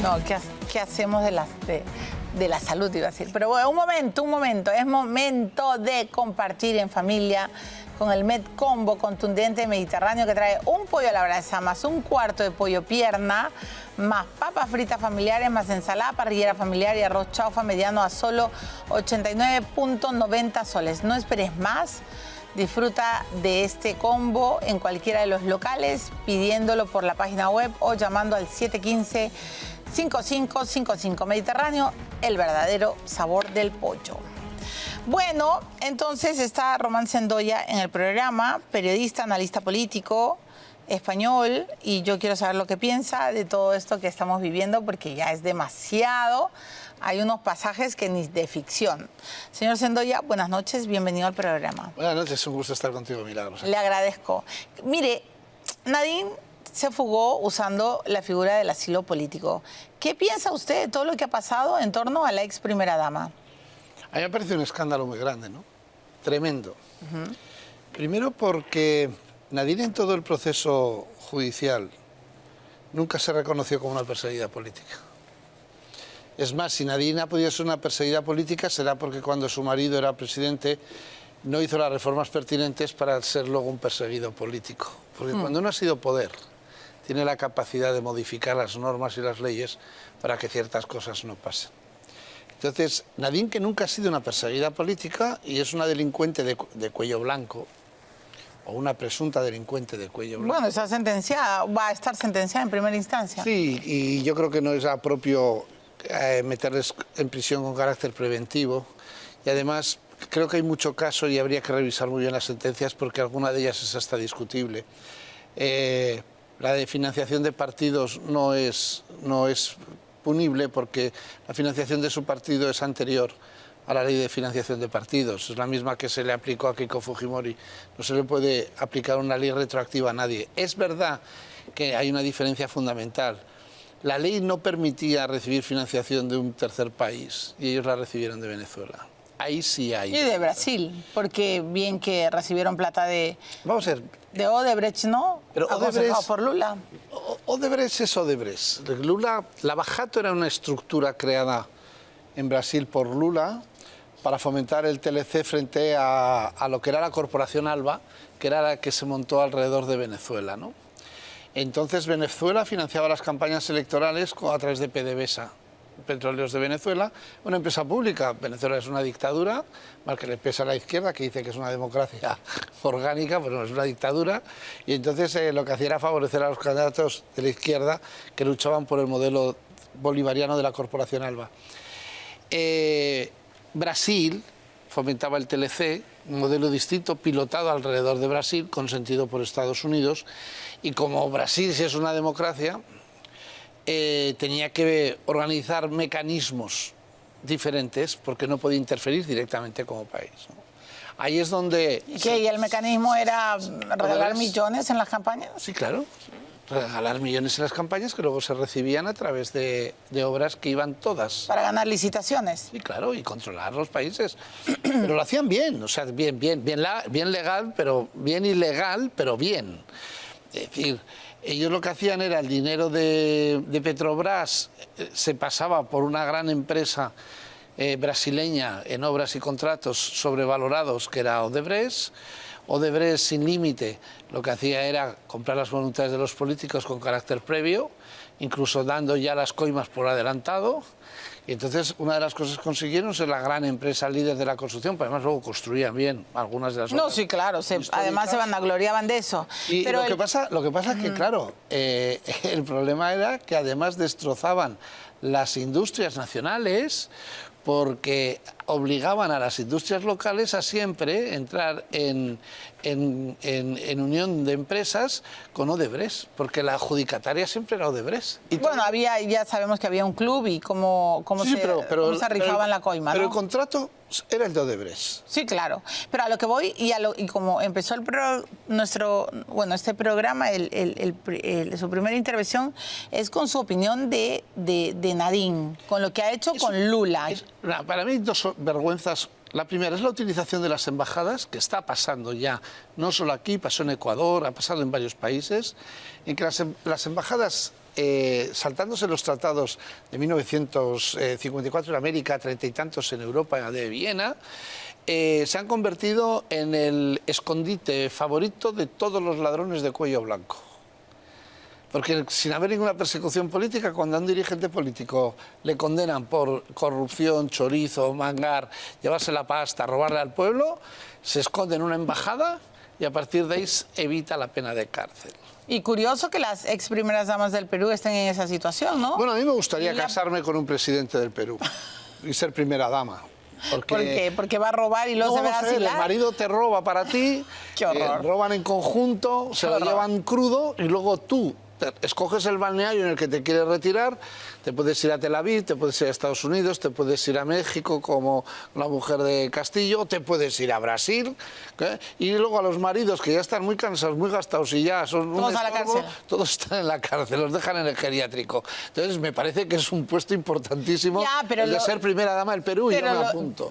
No, ¿qué hacemos de la salud, iba a decir? Pero bueno, un momento. Es momento de compartir en familia con el Med Combo contundente mediterráneo que trae un pollo a la brasa, más un cuarto de pollo pierna, más papas fritas familiares, más ensalada parrillera familiar y arroz chaufa mediano a solo 89.90 soles. No esperes más. Disfruta de este combo en cualquiera de los locales, pidiéndolo por la página web o llamando al 715-5555. Mediterráneo, el verdadero sabor del pollo. Bueno, entonces está Román Sendoya en el programa, periodista, analista político, español, y yo quiero saber lo que piensa de todo esto que estamos viviendo, porque ya es demasiado. Hay unos pasajes que ni de ficción. Señor Sendoya, buenas noches, bienvenido al programa. Buenas noches, es un gusto estar contigo, Milagros. Le agradezco. Mire, Nadine se fugó usando la figura del asilo político. ¿Qué piensa usted de todo lo que ha pasado en torno a la ex primera dama? A mí me parece un escándalo muy grande, ¿no? Tremendo. Primero porque Nadine en todo el proceso judicial nunca se reconoció como una perseguida política. Es más, si Nadine ha podido ser una perseguida política será porque cuando su marido era presidente no hizo las reformas pertinentes para ser luego un perseguido político. Porque cuando uno ha sido poder, tiene la capacidad de modificar las normas y las leyes para que ciertas cosas no pasen. Entonces, Nadine, que nunca ha sido una perseguida política y es una delincuente de cuello blanco, o una presunta delincuente de cuello blanco. Bueno, está sentenciada, va a estar sentenciada en primera instancia. Sí, y yo creo que no es propio meterles en prisión con carácter preventivo. Y además, creo que hay mucho caso y habría que revisar muy bien las sentencias porque alguna de ellas es hasta discutible. La de financiación de partidos no es punible porque la financiación de su partido es anterior a la ley de financiación de partidos. Es la misma que se le aplicó a Keiko Fujimori. No se le puede aplicar una ley retroactiva a nadie. Es verdad que hay una diferencia fundamental. La ley no permitía recibir financiación de un tercer país y ellos la recibieron de Venezuela. Ahí sí hay. Y de Brasil, porque bien que recibieron plata de... Vamos a ver. De Odebrecht, ¿no? Pero aconsejado por Lula. Odebrecht es Odebrecht. Lula, la Bajato era una estructura creada en Brasil por Lula para fomentar el TLC frente a lo que era la Corporación ALBA, que era la que se montó alrededor de Venezuela, ¿no? Entonces Venezuela financiaba las campañas electorales a través de PDVSA, Petróleos de Venezuela, una empresa pública. Venezuela es una dictadura, mal que le pesa a la izquierda, que dice que es una democracia orgánica, pero no es una dictadura. Y entonces lo que hacía era favorecer a los candidatos de la izquierda que luchaban por el modelo bolivariano de la Corporación ALBA. Brasil fomentaba el TLC, un modelo distinto, pilotado alrededor de Brasil, consentido por Estados Unidos, y como Brasil, si es una democracia, tenía que organizar mecanismos diferentes porque no podía interferir directamente como país, ¿no? Ahí es donde... ¿Y el mecanismo era regalar millones en las campañas? Sí, claro. Regalar millones en las campañas que luego se recibían a través de obras que iban todas. Para ganar licitaciones. Sí, claro, y controlar los países. Pero lo hacían bien, o sea, bien legal, pero bien ilegal, pero bien. Es decir, ellos lo que hacían era el dinero de Petrobras se pasaba por una gran empresa brasileña en obras y contratos sobrevalorados que era Odebrecht. Odebrecht sin límite lo que hacía era comprar las voluntades de los políticos con carácter previo, incluso dando ya las coimas por adelantado. Y entonces una de las cosas que consiguieron es la gran empresa líder de la construcción, pero además luego construían bien algunas de las obras. No, sí, claro, además se vanagloriaban de eso. Y pero lo que pasa es que, claro, el problema era que además destrozaban las industrias nacionales porque obligaban a las industrias locales a siempre entrar en unión de empresas con Odebrecht, porque la adjudicataria siempre era Odebrecht. Y bueno, ya sabemos que había un club y cómo se rifaban la coima, ¿no? Pero el contrato era el de Odebrecht. Sí, claro. Pero a lo que voy, y como empezó este programa, su primera intervención es con su opinión de Nadine, con lo que ha hecho con Lula. Para mí hay dos vergüenzas. La primera es la utilización de las embajadas, que está pasando ya, no solo aquí, pasó en Ecuador, ha pasado en varios países, en que las embajadas saltándose los tratados de 1954 en América, 30 y tantos en Europa de Viena, se han convertido en el escondite favorito de todos los ladrones de cuello blanco. Porque sin haber ninguna persecución política, cuando a un dirigente político le condenan por corrupción, chorizo, mangar, llevarse la pasta, robarle al pueblo, se esconde en una embajada y a partir de ahí evita la pena de cárcel. Y curioso que las ex primeras damas del Perú estén en esa situación, ¿no? Bueno, a mí me gustaría casarme con un presidente del Perú y ser primera dama. ¿Por qué? Porque va a robar y luego se va a vacilar. El marido te roba para ti, Qué horror. Roban en conjunto, se lo llevan crudo y luego tú escoges el balneario en el que te quieres retirar, te puedes ir a Tel Aviv, te puedes ir a Estados Unidos, te puedes ir a México como la mujer de Castillo, te puedes ir a Brasil, y luego a los maridos que ya están muy cansados, muy gastados y ya son todos un a la cárcel. Todos están en la cárcel, los dejan en el geriátrico. Entonces me parece que es un puesto importantísimo el de ser primera dama del Perú y yo me apunto.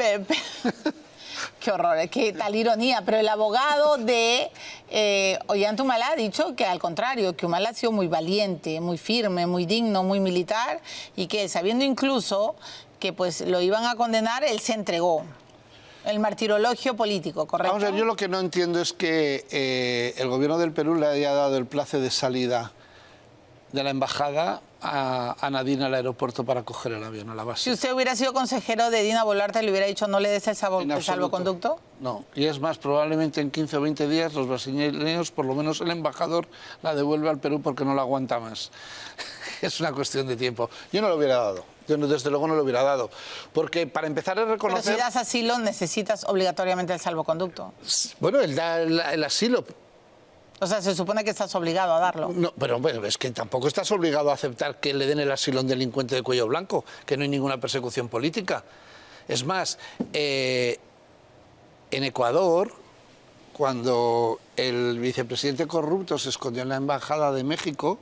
Qué horror, qué tal ironía. Pero el abogado de Ollanta Humala ha dicho que al contrario, que Humala ha sido muy valiente, muy firme, muy digno, muy militar y que sabiendo incluso que pues lo iban a condenar, él se entregó. El martirologio político, ¿correcto? Vamos a ver, yo lo que no entiendo es que el gobierno del Perú le haya dado el place de salida de la embajada a Nadine al aeropuerto para coger el avión a la base. Si usted hubiera sido consejero de Dina Boluarte, le hubiera dicho no le des el salvoconducto. No, y es más, probablemente en 15 o 20 días los brasileños, por lo menos el embajador, la devuelve al Perú porque no la aguanta más. Es una cuestión de tiempo. Yo no lo hubiera dado. Yo desde luego no lo hubiera dado. Porque para empezar a reconocer... Pero si das asilo necesitas obligatoriamente el salvoconducto. Bueno, él da el asilo. O sea, se supone que estás obligado a darlo. No, pero bueno, es que tampoco estás obligado a aceptar que le den el asilo a un delincuente de cuello blanco, que no hay ninguna persecución política. Es más, en Ecuador, cuando el vicepresidente corrupto se escondió en la embajada de México,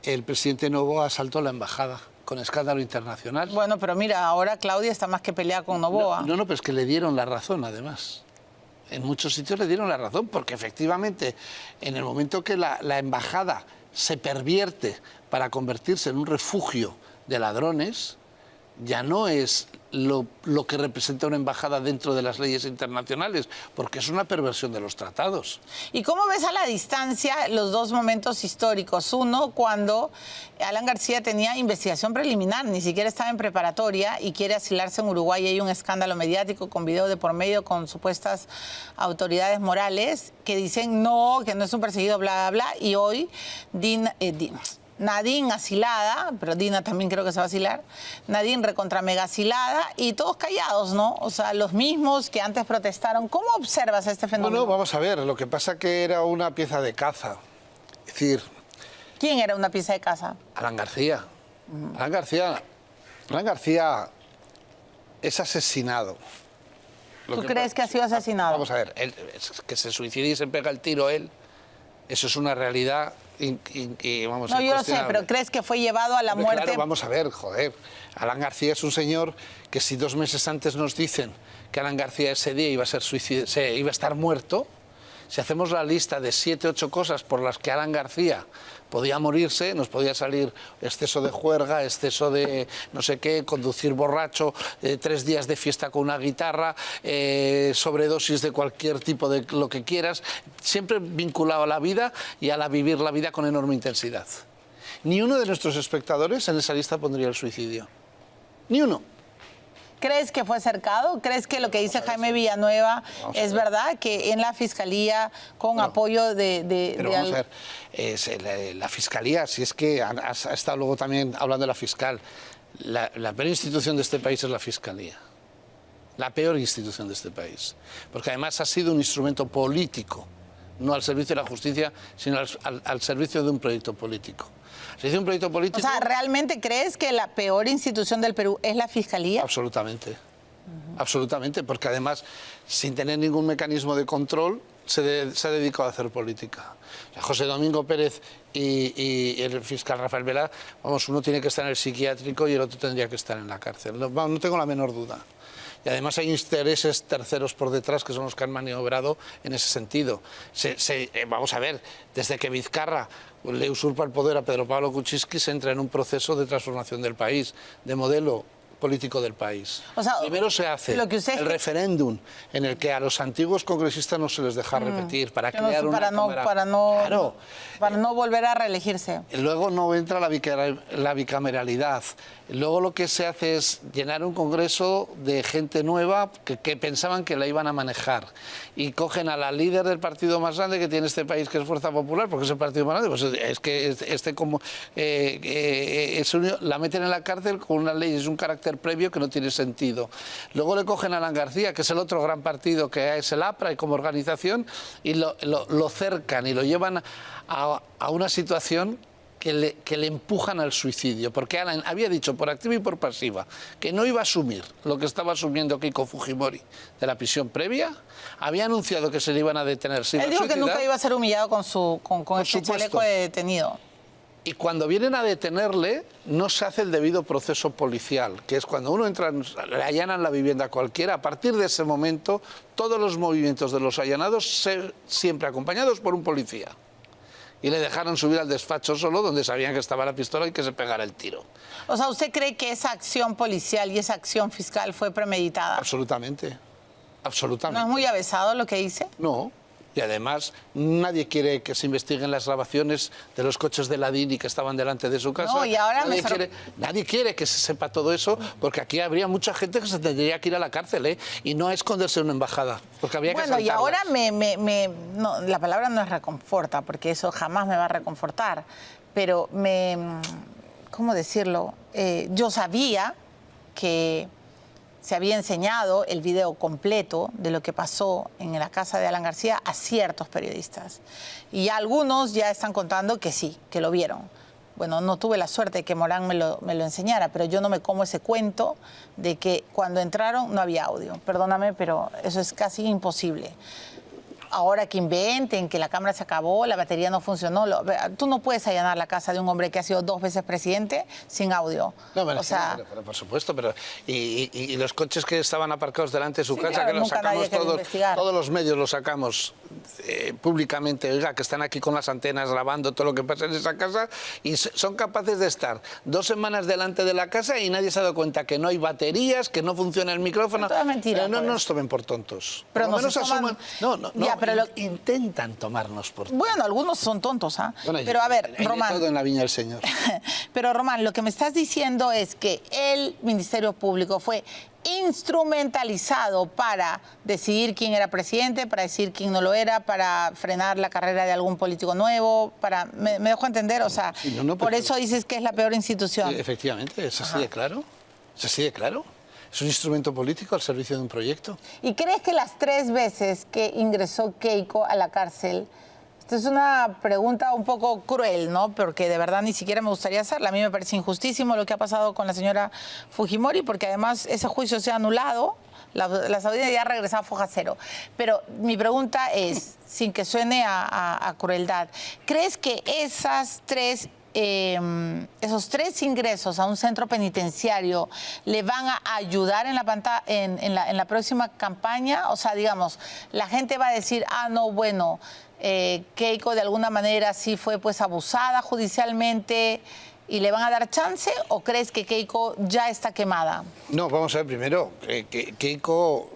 el presidente Noboa asaltó la embajada con escándalo internacional. Bueno, pero mira, ahora Claudia está más que peleada con Noboa. No, pero es que le dieron la razón, además. En muchos sitios le dieron la razón, porque efectivamente, en el momento que la embajada se pervierte para convertirse en un refugio de ladrones, ya no es lo que representa una embajada dentro de las leyes internacionales, porque es una perversión de los tratados. ¿Y cómo ves a la distancia los dos momentos históricos? Uno, cuando Alan García tenía investigación preliminar, ni siquiera estaba en preparatoria y quiere asilarse en Uruguay. Hay un escándalo mediático con video de por medio con supuestas autoridades morales que dicen no, que no es un perseguido, bla, bla, bla. Y hoy Nadine asilada, pero Dina también creo que se va a asilar, Nadine recontra mega asilada y todos callados, ¿no? O sea, los mismos que antes protestaron. ¿Cómo observas este fenómeno? Bueno, vamos a ver, lo que pasa que era una pieza de caza. Es decir... ¿Quién era una pieza de caza? Alan García. Alan García es asesinado. ¿Tú crees que ha sido asesinado? Vamos a ver, que se suicide y se pega el tiro él, eso es una realidad... vamos, no, yo lo sé, pero ¿crees que fue llevado a la muerte? Claro, vamos a ver, joder. Alan García es un señor que si 2 meses antes nos dicen que Alan García ese día iba a estar muerto, si hacemos la lista de 7, 8 cosas por las que Alan García podía morirse, nos podía salir exceso de juerga, exceso de no sé qué, conducir borracho, 3 días de fiesta con una guitarra, sobredosis de cualquier tipo de lo que quieras, siempre vinculado a la vida y a vivir la vida con enorme intensidad. Ni uno de nuestros espectadores en esa lista pondría el suicidio. Ni uno. ¿Crees que fue cercado? ¿Crees que lo que dice Jaime Villanueva es verdad? Que en la Fiscalía, con apoyo de... Pero vamos a ver, la Fiscalía, si es que ha estado luego también hablando de la fiscal, la peor institución de este país es la Fiscalía. La peor institución de este país. Porque además ha sido un instrumento político, no al servicio de la justicia, sino al servicio de un proyecto político. Se hizo un proyecto político... O sea, ¿realmente crees que la peor institución del Perú es la Fiscalía? Absolutamente. Absolutamente, porque además, sin tener ningún mecanismo de control, se ha dedicado a hacer política. O sea, José Domingo Pérez y el fiscal Rafael Vela, vamos, uno tiene que estar en el psiquiátrico y el otro tendría que estar en la cárcel. No tengo la menor duda. Y además hay intereses terceros por detrás que son los que han maniobrado en ese sentido. Vamos a ver, desde que Vizcarra le usurpa el poder a Pedro Pablo Kuczynski, se entra en un proceso de transformación del país, de modelo político del país. O sea, primero se hace el referéndum en el que a los antiguos congresistas no se les deja repetir para crear una cámara... para no volver a reelegirse. Luego no entra la bicameralidad. Luego lo que se hace es llenar un congreso de gente nueva que pensaban que la iban a manejar. Y cogen a la líder del partido más grande que tiene este país, que es Fuerza Popular, porque es el partido más grande. Pues es que la meten en la cárcel con unas leyes, un carácter previo que no tiene sentido. Luego le cogen a Alan García, que es el otro gran partido que es el APRA y como organización, y lo cercan y lo llevan a una situación que le empujan al suicidio, porque Alan había dicho por activa y por pasiva que no iba a asumir lo que estaba asumiendo Keiko Fujimori de la prisión previa, había anunciado que se le iban a detener. Él dijo que nunca iba a ser humillado con este chaleco de detenido. Y cuando vienen a detenerle, no se hace el debido proceso policial, que es cuando uno entra, le allanan la vivienda a cualquiera. A partir de ese momento, todos los movimientos de los allanados siempre acompañados por un policía. Y le dejaron subir al despacho solo, donde sabían que estaba la pistola y que se pegara el tiro. O sea, ¿usted cree que esa acción policial y esa acción fiscal fue premeditada? Absolutamente. Absolutamente. ¿No es muy avesado lo que dice? No. Y además, nadie quiere que se investiguen las grabaciones de los coches de la DINI que estaban delante de su casa. No, y ahora nadie quiere que se sepa todo eso, porque aquí habría mucha gente que se tendría que ir a la cárcel, ¿eh? Y no a esconderse en una embajada, porque habría que asaltarlas. Y ahora no, la palabra no es reconforta, porque eso jamás me va a reconfortar, pero ¿cómo decirlo? Yo sabía que se había enseñado el video completo de lo que pasó en la casa de Alan García a ciertos periodistas. Y algunos ya están contando que sí, que lo vieron. Bueno, no tuve la suerte de que Morán me lo enseñara, pero yo no me como ese cuento de que cuando entraron no había audio. Perdóname, pero eso es casi imposible. Ahora que inventen que la cámara se acabó, la batería no funcionó. Tú no puedes allanar la casa de un hombre que ha sido 2 veces presidente sin audio. No, pero, pero por supuesto, pero y los coches que estaban aparcados delante de su casa, claro, que los sacamos todos los medios los sacamos públicamente, oiga, que están aquí con las antenas grabando todo lo que pasa en esa casa, y son capaces de estar 2 semanas delante de la casa y nadie se ha dado cuenta que no hay baterías, que no funciona el micrófono. Todo es mentira. No nos tomen por tontos. Pero por lo menos asuman... intentan tomarnos por tontos. Bueno, algunos son tontos, ¿ah? Bueno, pero a ver, Román... todo en la viña del Señor. Pero, Román, lo que me estás diciendo es que el Ministerio Público fue instrumentalizado para decidir quién era presidente, para decir quién no lo era, para frenar la carrera de algún político nuevo, ¿me dejo entender? O sea, sí, por eso dices que es la peor institución. Efectivamente, es así de claro. Es así de claro. Es un instrumento político al servicio de un proyecto. ¿Y crees que las 3 veces que ingresó Keiko a la cárcel, esta es una pregunta un poco cruel, ¿no? Porque de verdad ni siquiera me gustaría hacerla. A mí me parece injustísimo lo que ha pasado con la señora Fujimori, porque además ese juicio se ha anulado, las audiencias ya ha regresado a foja cero. Pero mi pregunta es, sin que suene a crueldad, ¿crees que esos 3 ingresos a un centro penitenciario le van a ayudar en la próxima campaña? O sea, digamos, la gente va a decir, no, bueno, Keiko de alguna manera sí fue pues abusada judicialmente y le van a dar chance, ¿o crees que Keiko ya está quemada? No, vamos a ver primero, Keiko...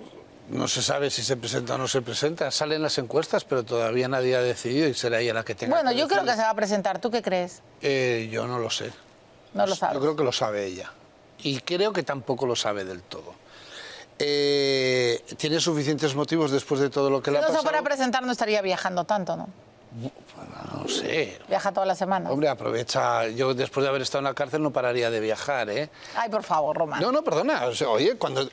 No se sabe si se presenta o no se presenta. Salen las encuestas, pero todavía nadie ha decidido y será ella la que tenga. Bueno, yo creo que se va a presentar. ¿Tú qué crees? Yo no lo sé. No lo sabes. Yo creo que lo sabe ella. Y creo que tampoco lo sabe del todo. Tiene suficientes motivos después de todo lo que le ha pasado. Si no se fuera a presentar, no estaría viajando tanto, ¿no? No sé. Viaja toda la semana. Hombre, aprovecha. Yo después de haber estado en la cárcel no pararía de viajar, ¿eh? Ay, por favor, Román. No, perdona. O sea, oye, cuando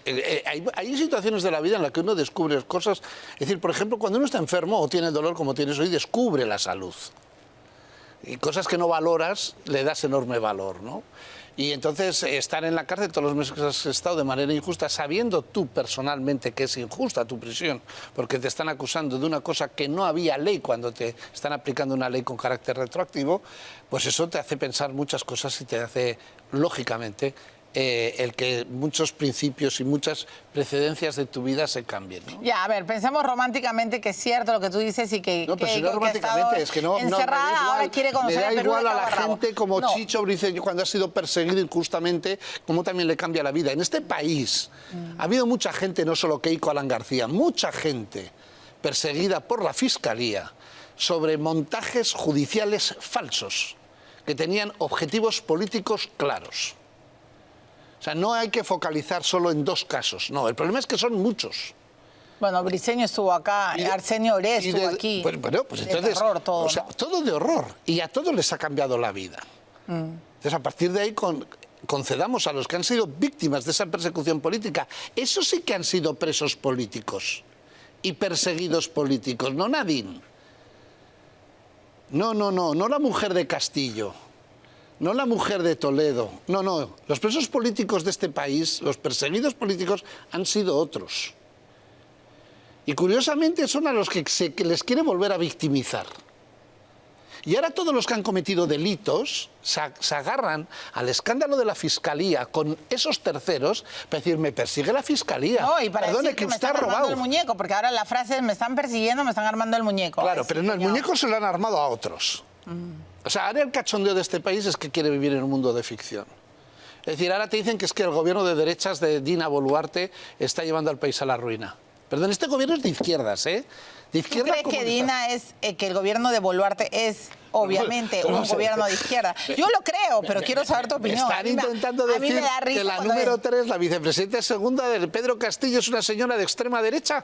hay situaciones de la vida en las que uno descubre cosas. Es decir, por ejemplo, cuando uno está enfermo o tiene dolor como tienes hoy, descubre la salud. Y cosas que no valoras le das enorme valor, ¿no? Y entonces estar en la cárcel todos los meses que has estado de manera injusta, sabiendo tú personalmente que es injusta tu prisión, porque te están acusando de una cosa que no había ley cuando te están aplicando una ley con carácter retroactivo, pues eso te hace pensar muchas cosas y te hace, lógicamente, el que muchos principios y muchas precedencias de tu vida se cambien, ¿no? Ya, a ver, pensemos románticamente que es cierto lo que tú dices y que... No, pero que, si no románticamente, es que no... encerrada, me da igual, ahora quiere conocer me da el Perú igual de a la cabo a rabo. gente como No. Chicho Briceño cuando ha sido perseguido injustamente, cómo también le cambia la vida. En este país ha habido mucha gente, no solo Keiko Alan García, mucha gente perseguida por la Fiscalía sobre montajes judiciales falsos que tenían objetivos políticos claros. O sea, no hay que focalizar solo en 2 casos, no, el problema es que son muchos. Bueno, Briceño estuvo acá, Arsenio Orés estuvo aquí. Bueno, pues De entonces, terror todo, o sea, ¿no? todo de horror. Y a todos les ha cambiado la vida. Entonces, a partir de ahí, concedamos a los que han sido víctimas de esa persecución política, esos sí que han sido presos políticos y perseguidos políticos, no Nadine. No la mujer de Castillo. No la mujer de Toledo, no. Los presos políticos de este país, los perseguidos políticos, han sido otros. Y curiosamente son a los que les quiere volver a victimizar. Y ahora todos los que han cometido delitos se agarran al escándalo de la Fiscalía con esos terceros para decir, me persigue la Fiscalía. No, y para Perdone, decir que me usted están ha armando robado. el muñeco, porque ahora la frase es, me están persiguiendo, me están armando el muñeco. Claro, Sí, pero no, el cuñado. muñeco se lo han armado a otros. O sea, ahora el cachondeo de este país es que quiere vivir en un mundo de ficción. Es decir, ahora te dicen que es que el gobierno de derechas de Dina Boluarte está llevando al país a la ruina. Perdón, este gobierno es de izquierdas, ¿eh? De ¿Tú izquierda crees que comunista. Dina es, que el gobierno de Boluarte es, obviamente, un gobierno de izquierda? Yo lo creo, pero quiero saber tu opinión. Están Mira, intentando a mí decir me da risa que la cuando número es- 3, la vicepresidenta segunda de Pedro Castillo, es una señora de extrema derecha.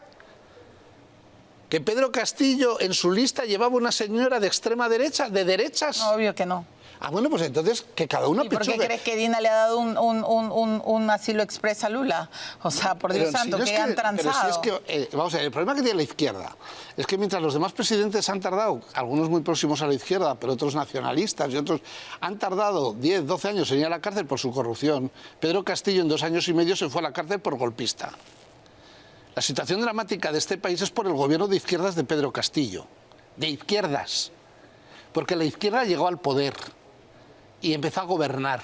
Que Pedro Castillo en su lista llevaba una señora de extrema derecha, de derechas. No, obvio que no. Ah, bueno, pues entonces que cada uno ¿Y por qué pechugue. crees que Dina le ha dado un asilo express a Lula? O sea, por Dios Pero santo, si no que es han pero transado. si es que, vamos a ver, el problema que tiene la izquierda es que mientras los demás presidentes han tardado, algunos muy próximos a la izquierda, pero otros nacionalistas y otros, han tardado 10, 12 años en ir a la cárcel por su corrupción, Pedro Castillo en 2 años y medio se fue a la cárcel por golpista. La situación dramática de este país es por el gobierno de izquierdas de Pedro Castillo. De izquierdas. Porque la izquierda llegó al poder y empezó a gobernar.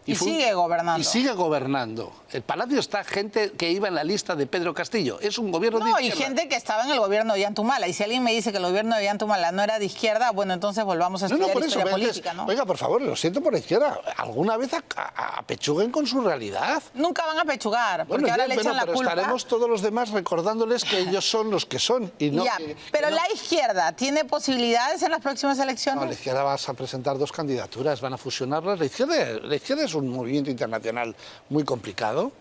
Y sigue gobernando. Y sigue gobernando. El Palacio está gente que iba en la lista de Pedro Castillo. Es un gobierno de No, y izquierda. gente que estaba en el gobierno de Ollantumala. Y si alguien me dice que el gobierno de Ollantumala no era de izquierda, bueno, entonces volvamos a estudiar por historia pero política, entonces, ¿no? Oiga, por favor, lo siento por la izquierda. Alguna vez apechuguen con su realidad. Nunca van a pechugar, porque Bueno, ahora ya, le echan la pero culpa. estaremos todos los demás recordándoles que ellos son los que son. Y no, Ya, que pero no- la izquierda tiene posibilidades en las próximas elecciones. No, la izquierda vas a presentar 2 candidaturas, van a fusionarlas. La izquierda es un movimiento internacional muy complicado,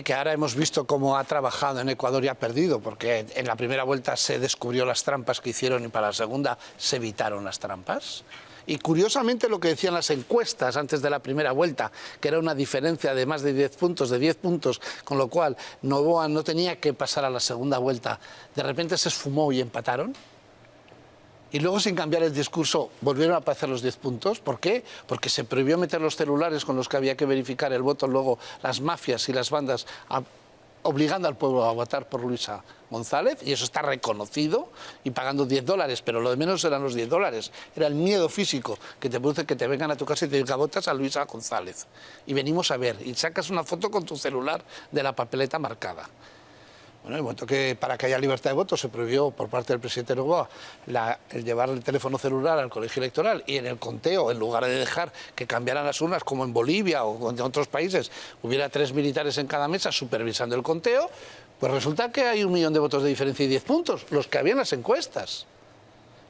que ahora hemos visto cómo ha trabajado en Ecuador y ha perdido, porque en la primera vuelta se descubrió las trampas que hicieron y para la segunda se evitaron las trampas. Y curiosamente lo que decían las encuestas antes de la primera vuelta, que era una diferencia de más de 10 puntos, con lo cual Noboa no tenía que pasar a la segunda vuelta, de repente se esfumó y empataron. Y luego, sin cambiar el discurso, volvieron a aparecer los 10 puntos. ¿Por qué? Porque se prohibió meter los celulares con los que había que verificar el voto, luego las mafias y las bandas obligando al pueblo a votar por Luisa González, y eso está reconocido, y pagando $10, pero lo de menos eran los $10, era el miedo físico que te produce que te vengan a tu casa y te digan votas a Luisa González. Y venimos a ver, y sacas una foto con tu celular de la papeleta marcada. Bueno, en el momento que para que haya libertad de voto se prohibió por parte del presidente Noboa el llevar el teléfono celular al colegio electoral, y en el conteo, en lugar de dejar que cambiaran las urnas como en Bolivia o en otros países, hubiera 3 militares en cada mesa supervisando el conteo, pues resulta que hay 1 millón de votos de diferencia y 10 puntos, los que había en las encuestas.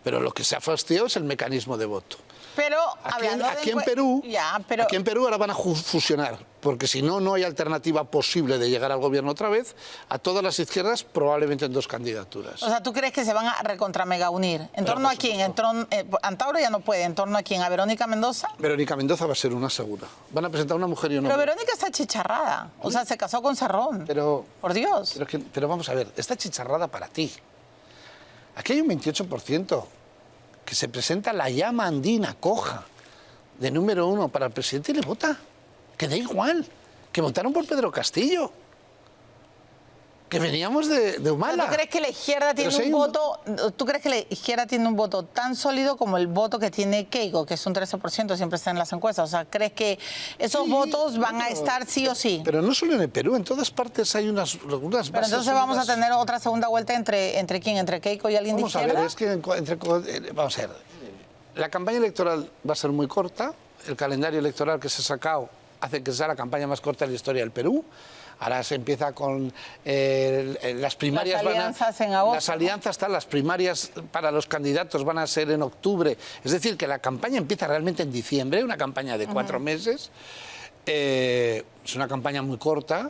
Pero lo que se ha fastidiado es el mecanismo de voto. Pero Aquí en Perú ahora van a fusionar, porque si no, no hay alternativa posible de llegar al gobierno otra vez, a todas las izquierdas probablemente en 2 candidaturas. O sea, ¿tú crees que se van a recontra mega unir? ¿En Pero, torno por a quién? Antauro ya no puede. ¿En torno a quién? ¿A Verónica Mendoza? Verónica Mendoza va a ser una segura. Van a presentar una mujer y un Pero hombre. Verónica está chicharrada. O sea, se casó con Cerrón. Pero, Por Dios. pero vamos a ver, está chicharrada para ti. Aquí hay un 28% que se presenta la llama andina coja de número 1 para el presidente y le vota. Que da igual, que votaron por Pedro Castillo. que veníamos de Humala. ¿Tú crees que la izquierda tiene un voto? ¿Tú crees que la izquierda tiene un voto tan sólido como el voto que tiene Keiko, que es un 13%, siempre está en las encuestas? O sea, ¿crees que esos votos van a estar sí o sí? Pero no solo en el Perú, en todas partes hay unas bases. Pero entonces vamos a tener otra segunda vuelta entre quién, entre Keiko y alguien de izquierda. Vamos a ver, vamos a ver. La campaña electoral va a ser muy corta. El calendario electoral que se ha sacado hace que sea la campaña más corta de la historia del Perú. Ahora se empieza con las primarias. Las alianzas en agosto. Las alianzas, las primarias para los candidatos van a ser en octubre. Es decir, que la campaña empieza realmente en diciembre, una campaña de 4 meses. Es una campaña muy corta.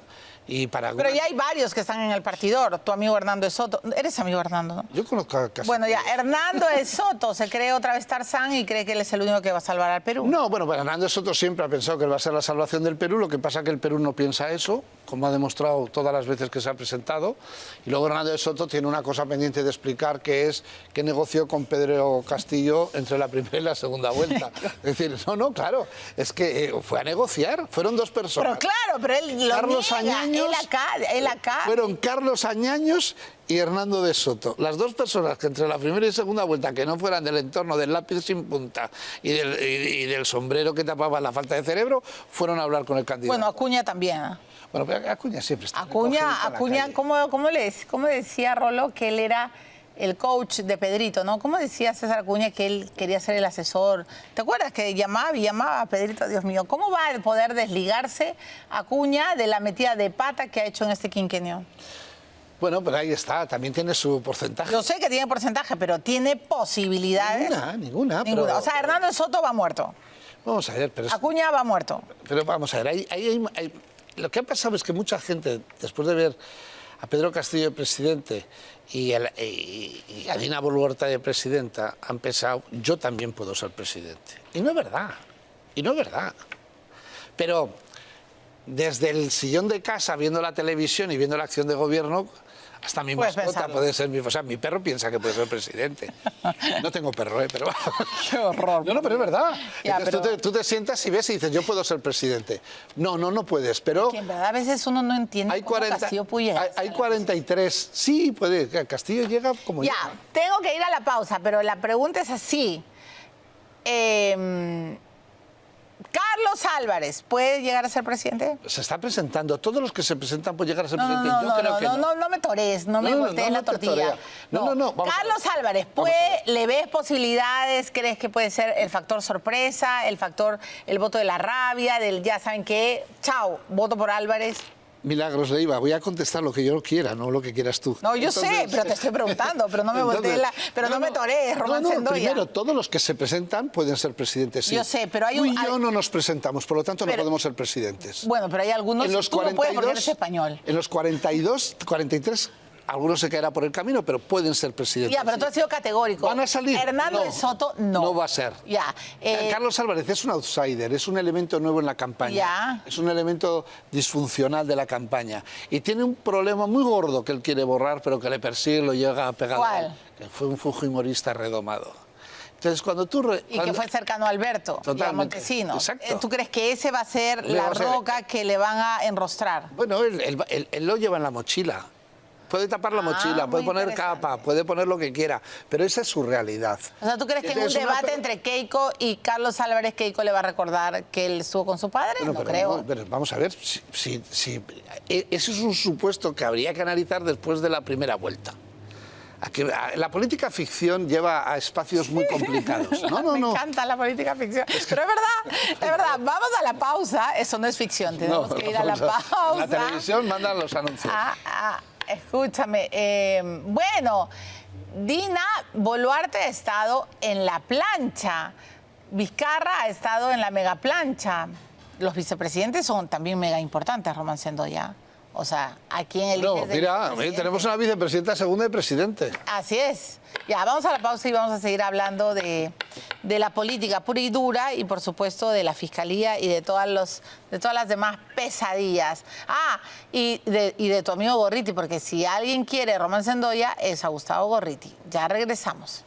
Pero ya hay varios que están en el partidor. Tu amigo Hernando de Soto. ¿Eres amigo de Hernando, no? Yo conozco a casi. Bueno, ya, Hernando de Soto se cree otra vez Tarzán y cree que él es el único que va a salvar al Perú. No, bueno, Hernando de Soto siempre ha pensado que él va a ser la salvación del Perú. Lo que pasa es que el Perú no piensa eso, como ha demostrado todas las veces que se ha presentado. Y luego Hernando de Soto tiene una cosa pendiente de explicar, que es que negoció con Pedro Castillo entre la primera y la segunda vuelta. Es decir, no, claro, es que fue a negociar. Fueron 2 personas. Pero claro, pero él lo Carlos niega, Añaños, él acá. Fueron Carlos Añaños y Hernando de Soto. Las 2 personas que entre la primera y segunda vuelta, que no fueran del entorno del lápiz sin punta y del sombrero que tapaba la falta de cerebro, fueron a hablar con el candidato. Bueno, Acuña también. Bueno, pero Acuña siempre está. Acuña, ¿cómo le decía Rolo que él era el coach de Pedrito, ¿no? ¿Cómo decía César Acuña que él quería ser el asesor? ¿Te acuerdas que llamaba a Pedrito? Dios mío, ¿cómo va a poder desligarse Acuña de la metida de pata que ha hecho en este quinquenio? Bueno, pero ahí está, también tiene su porcentaje. Yo sé que tiene porcentaje, pero ¿tiene posibilidades? Ninguna. Pero... O sea, Hernando de Soto va muerto. Vamos a ver, pero... Acuña va muerto. Pero vamos a ver, lo que ha pasado es que mucha gente, después de ver a Pedro Castillo de presidente y a Dina Boluarte de presidenta, han pensado, yo también puedo ser presidente. Y no es verdad. Pero desde el sillón de casa, viendo la televisión y viendo la acción de gobierno, hasta mi mascota puede ser o sea, mi perro piensa que puede ser presidente. No tengo perro, pero... Qué horror. No, pero es verdad. Ya, Entonces, tú te sientas y ves y dices, yo puedo ser presidente. No puedes, pero... Que en verdad a veces uno no entiende hay cómo Castillo puede llegar. Hay 43. Sí, puede. Castillo llega como ya, llega. Tengo que ir a la pausa, pero la pregunta es así. ¿Carlos Álvarez puede llegar a ser presidente? Se está presentando. Todos los que se presentan pueden llegar a ser presidente. Yo creo que no. No me torees, no me voltees la tortilla. No. Carlos Álvarez, ¿le ves posibilidades? ¿Crees que puede ser el factor sorpresa, el voto de la rabia, del ya saben qué? Chao, voto por Álvarez. Milagros Leiva, voy a contestar lo que yo quiera, no lo que quieras tú. No, yo sé, pero te estoy preguntando, pero no me voltees no me torees, Román Sendoya. Primero, todos los que se presentan pueden ser presidentes, sí. Yo sé, pero hay Tú y yo no nos presentamos, por lo tanto no podemos ser presidentes. Bueno, pero hay algunos en los tú 42, no puedes porque eres español. En los 42, 43... Algunos se caerá por el camino, pero pueden ser presidentes. Ya, pero tú has sido categórico. ¿Van a salir? Hernando de Soto, no. No va a ser. Ya. Carlos Álvarez es un outsider, es un elemento nuevo en la campaña. Ya. Es un elemento disfuncional de la campaña. Y tiene un problema muy gordo que él quiere borrar, pero que le persigue y lo llega a pegar. ¿Cuál? Que fue un fujimorista redomado. Entonces, cuando tú... Y que fue cercano a Alberto y a Montesinos. Exacto. ¿Tú crees que ese va a ser la roca que le van a enrostrar? Bueno, él lo lleva en la mochila. Puede tapar la mochila, puede poner capa, puede poner lo que quiera, pero esa es su realidad. O sea, ¿tú crees que en un debate entre Keiko y Carlos Álvarez, Keiko le va a recordar que él estuvo con su padre? No creo. Pero vamos a ver, ese es un supuesto que habría que analizar después de la primera vuelta. La política ficción lleva a espacios muy complicados. Me encanta la política ficción. Pero es verdad. Vamos a la pausa. Eso no es ficción, tenemos que ir a la pausa. En la televisión mandan los anuncios. Escúchame. Bueno, Dina Boluarte ha estado en la plancha. Vizcarra ha estado en la mega plancha. Los vicepresidentes son también mega importantes, Román Sendoya. O sea, ¿a quién eliges? No, mira, tenemos una vicepresidenta segunda y presidente. Así es. Ya, vamos a la pausa y vamos a seguir hablando de la política pura y dura y, por supuesto, de la fiscalía y de todas las demás pesadillas. Y de tu amigo Gorriti, porque si alguien quiere Román Sendoya es a Gustavo Gorriti. Ya regresamos.